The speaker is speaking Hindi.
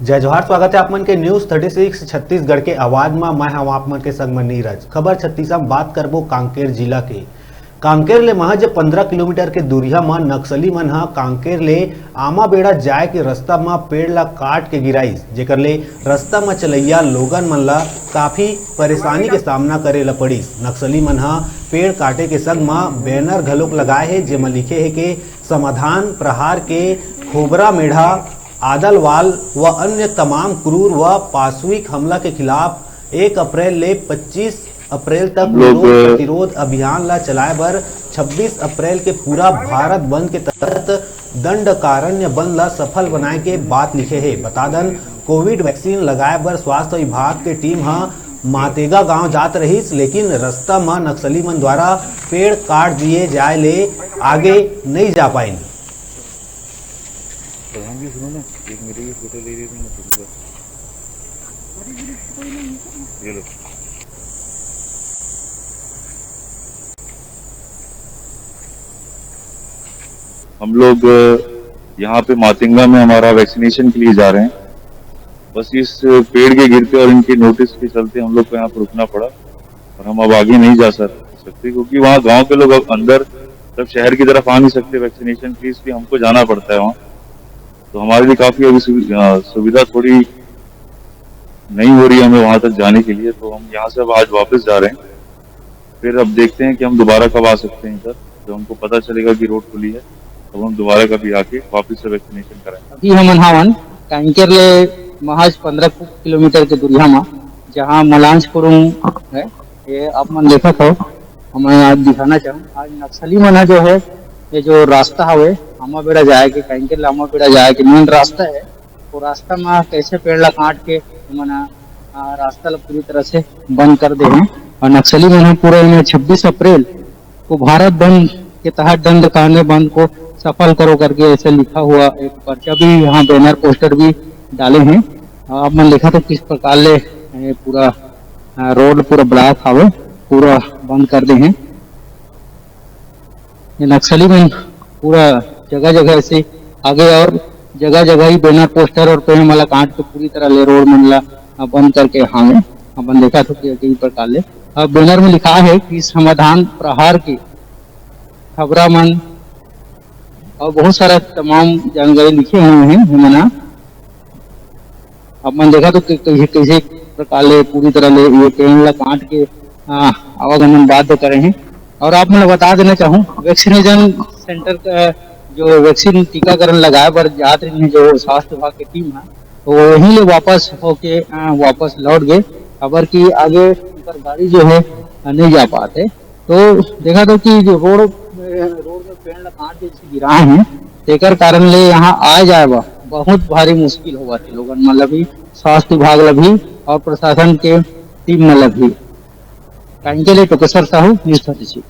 जय जोहार, स्वागत है आप मन के न्यूज 36 छत्तीसगढ़ के आवाज में। मैं हूं आप मन के संग में नीरज। खबर छत्तीस में बात करबो कांकेर जिला के। कांकेर ले महज 15 किलोमीटर के दूरिया में नक्सली मन हा कांकेर ले आमाबेड़ा जाए के रास्ता में पेड़ ला काट के गिराइस, जेकर ले रास्ता में चलैया लोगन मन ला काफी परेशानी के सामना करे ला पड़िस। नक्सली मन हा पेड़ काटे के संग में बैनर घलोक लगाए है, जेमा लिखे है के समाधान प्रहार के खोबरा मेढ़ा आदलवाल व अन्य तमाम क्रूर व पाशविक हमला के खिलाफ 1 अप्रैल ले 25 अप्रैल तक विरोध प्रतिरोध अभियान ला चलाए बर 26 अप्रैल के पूरा भारत बंद के तहत दंडकारण्य बंद ला सफल बनाए के बात लिखे है। बता दन कोविड वैक्सीन लगाए बर स्वास्थ्य विभाग के टीम हा मातेगा गांव जात रहीस, लेकिन रास्ता में नक्सली मन द्वारा पेड़ काट दिए जाए ले आगे नहीं जा पाए। सुनो ना, एक मेरे की फोटो ले रही थी ना, ये लो। हम लोग यहाँ पे मातिंगा में हमारा वैक्सीनेशन के लिए जा रहे हैं। बस इस पेड़ के गिरते और इनके नोटिस के चलते हम लोग को यहाँ पर रुकना पड़ा और हम अब आगे नहीं जा सकते, क्योंकि वहाँ गांव के लोग अब अंदर तब शहर की तरफ आ नहीं सकते वैक्सीनेशन के, इसलिए हमको जाना पड़ता है वहाँ। तो हमारे लिए काफी अभी सुविधा थोड़ी नहीं हो रही है हमें वहां तक जाने के लिए, तो हम यहाँ से अब आज वापस जा रहे हैं। फिर अब देखते हैं कि हम दोबारा कब आ सकते हैं इधर। जब हमको पता चलेगा कि रोड खुली है तो हम दोबारा कभी आके वापस से वैक्सीनेशन कराएंगे। अभी हम हवन कांकेर ले महज 15 किलोमीटर के दूरिया में, जहाँ मलांजपुर है, ये आप मन देखा हो। हमें आज दिखाना चाहूँ, आज नक्सली मना जो है, ये जो रास्ता है आमाबेड़ा जाए के कांकेर आमाबेड़ा जाए के मेन रास्ता है, वो रास्ता में कैसे पेड़ ला काट के मना रास्ता ला पूरी तरह से बंद कर दे हैं। और नक्सली मना पूरे में 26 अप्रैल को भारत बंद के तहत दंडकारण्य बंद को सफल करो करके ऐसे लिखा हुआ एक पर्चा भी, यहाँ बैनर पोस्टर भी डाले हैं। आप मन देखा तो किस प्रकार ले पूरा रोड पूरा ब्लॉक हावे, पूरा बंद कर दे हैं। ये नक्सली मन पूरा जगह जगह से आगे और जगह जगह ही बैनर पोस्टर और पेड़ माला काट के पूरी तरह ले रोड मंडला बंद करके हावे। अपन देखा तो कई प्रकार ले बैनर में लिखा है कि समाधान प्रहार के खबरा मन और बहुत सारा तमाम जानकारी लिखे हुए हैं मना। अपन देखा तो कैसे प्रकार ले पूरी तरह ले ये पेड़ ला काट के आवागमन बाध्य करे हैं। और आप मैं बता देना चाहूँ, वैक्सीनेशन सेंटर का जो वैक्सीन टीकाकरण लगाए पर जात रही है जो स्वास्थ्य विभाग की टीम है, तो वहीं ले वापस होके वापस लौट गए। खबर की आगे पर गाड़ी जो है नहीं जा पाते, तो देखा तो कि जो रोड में पेड़ काट के गिराए हैं, तेकर कारण ले यहाँ आ जाए बहुत भारी मुश्किल होगा थे लोगन मतलब भी, स्वास्थ्य विभाग ला भी और प्रशासन के टीम मतलब भी। कांकेर ले टोकेश्वर साहू, न्यूज़ 36।